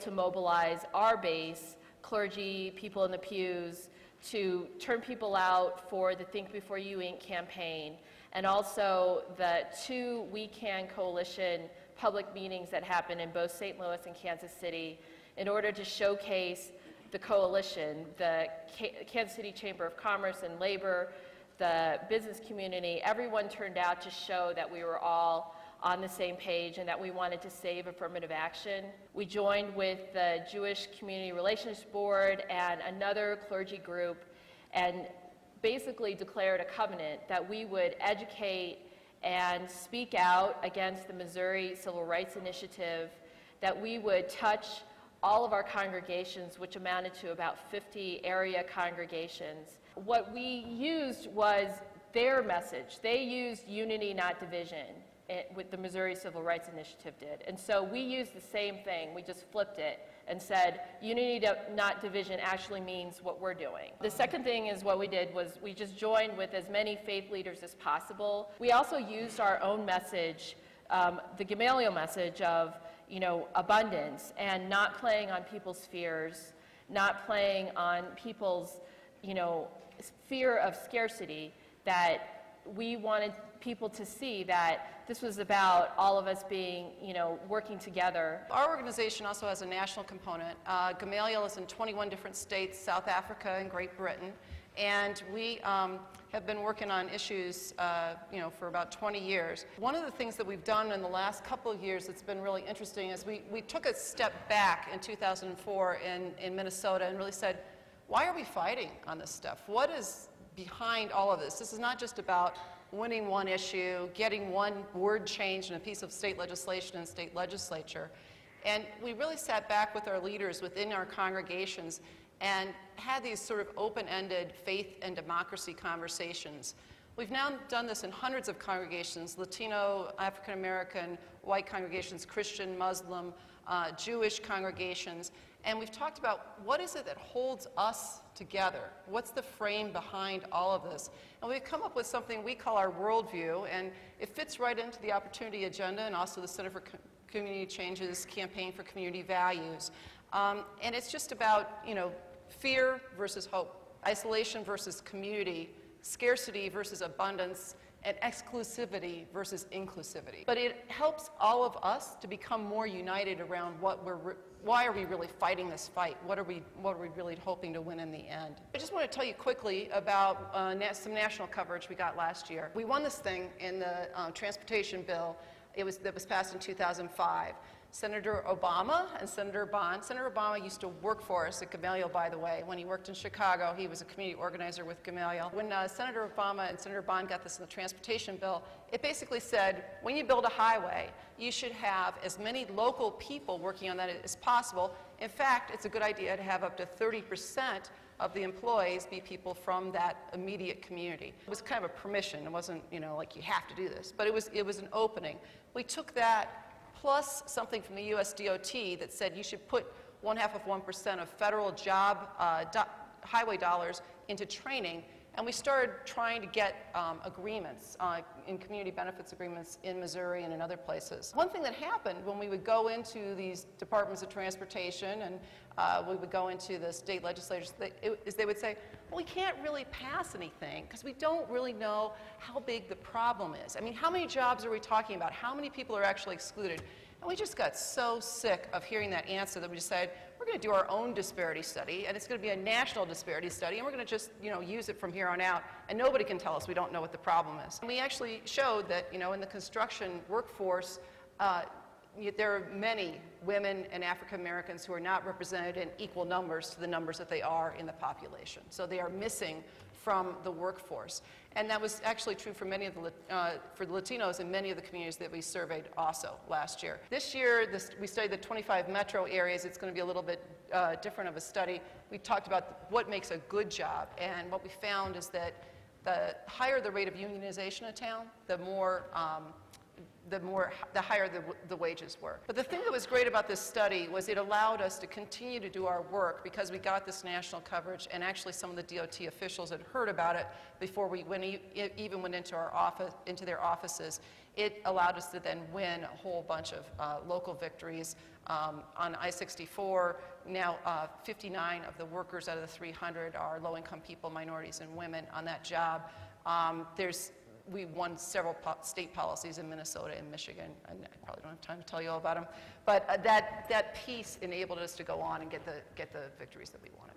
to mobilize our base, clergy, people in the pews, to turn people out for the Think Before You Inc. campaign, and also the 2 We Can Coalition public meetings that happen in both St. Louis and Kansas City in order to showcase the coalition, the Kansas City Chamber of Commerce and Labor, the business community. Everyone turned out to show that we were all on the same page and that we wanted to save affirmative action. We joined with the Jewish Community Relations Board and another clergy group and basically declared a covenant that we would educate and speak out against the Missouri Civil Rights Initiative, that we would touch all of our congregations, which amounted to about 50 area congregations. What we used was their message. They used unity, not division, what the Missouri Civil Rights Initiative did. And so we used the same thing. We just flipped it and said, unity, not division actually means what we're doing. The second thing is what we did was we just joined with as many faith leaders as possible. We also used our own message, the Gamaliel message of, abundance, and not playing on people's fears, not playing on people's, fear of scarcity, that we wanted people to see that this was about all of us being, working together. Our organization also has a national component. Gamaliel is in 21 different states, South Africa and Great Britain, and we have been working on issues, for about 20 years. One of the things that we've done in the last couple of years that's been really interesting is we took a step back in 2004 in Minnesota and really said, why are we fighting on this stuff? What is behind all of this? This is not just about winning one issue, getting one word changed in a piece of state legislation and state legislature. And we really sat back with our leaders within our congregations and had these sort of open-ended faith and democracy conversations. We've now done this in hundreds of congregations, Latino, African-American, white congregations, Christian, Muslim, Jewish congregations, and we've talked about what is it that holds us together? What's the frame behind all of this? And we've come up with something we call our worldview, and it fits right into the Opportunity Agenda and also the Center for Community Change's Campaign for Community Values. And it's just about, fear versus hope, isolation versus community, scarcity versus abundance, and exclusivity versus inclusivity. But it helps all of us to become more united around why are we really fighting this fight? What are we really hoping to win in the end? I just want to tell you quickly about some national coverage we got last year. We won this thing in the transportation bill that was passed in 2005. Senator Obama and Senator Bond. Senator Obama used to work for us at Gamaliel, by the way. When he worked in Chicago, he was a community organizer with Gamaliel. When Senator Obama and Senator Bond got this in the transportation bill, it basically said, when you build a highway, you should have as many local people working on that as possible. In fact, it's a good idea to have up to 30% of the employees be people from that immediate community. It was kind of a permission. It wasn't, like you have to do this, but it was an opening. We took that plus something from the US DOT that said you should put 0.5% of federal job highway dollars into training, and we started trying to get agreements in community benefits agreements in Missouri and in other places. One thing that happened when we would go into these departments of transportation and we would go into the state legislatures is they would say, well, we can't really pass anything because we don't really know how big the problem is. I mean, how many jobs are we talking about? How many people are actually excluded? And we just got so sick of hearing that answer that we decided we're going to do our own disparity study, and it's going to be a national disparity study, and we're going to just, use it from here on out, and nobody can tell us we don't know what the problem is. And we actually showed that, in the construction workforce, there are many women and African Americans who are not represented in equal numbers to the numbers that they are in the population. So they are missing from the workforce. And that was actually true for many of for the Latinos in many of the communities that we surveyed also last year. This year, we studied the 25 metro areas. It's going to be a little bit different of a study. We talked about what makes a good job, and what we found is that the higher the rate of unionization in a town, the more the higher the wages were. But the thing that was great about this study was it allowed us to continue to do our work because we got this national coverage, and actually some of the DOT officials had heard about it before we even went into their offices. It allowed us to then win a whole bunch of local victories. On I-64, now 59 of the workers out of the 300 are low-income people, minorities, and women on that job. We won several state policies in Minnesota and Michigan, and I probably don't have time to tell you all about them. But that piece enabled us to go on and get the victories that we wanted.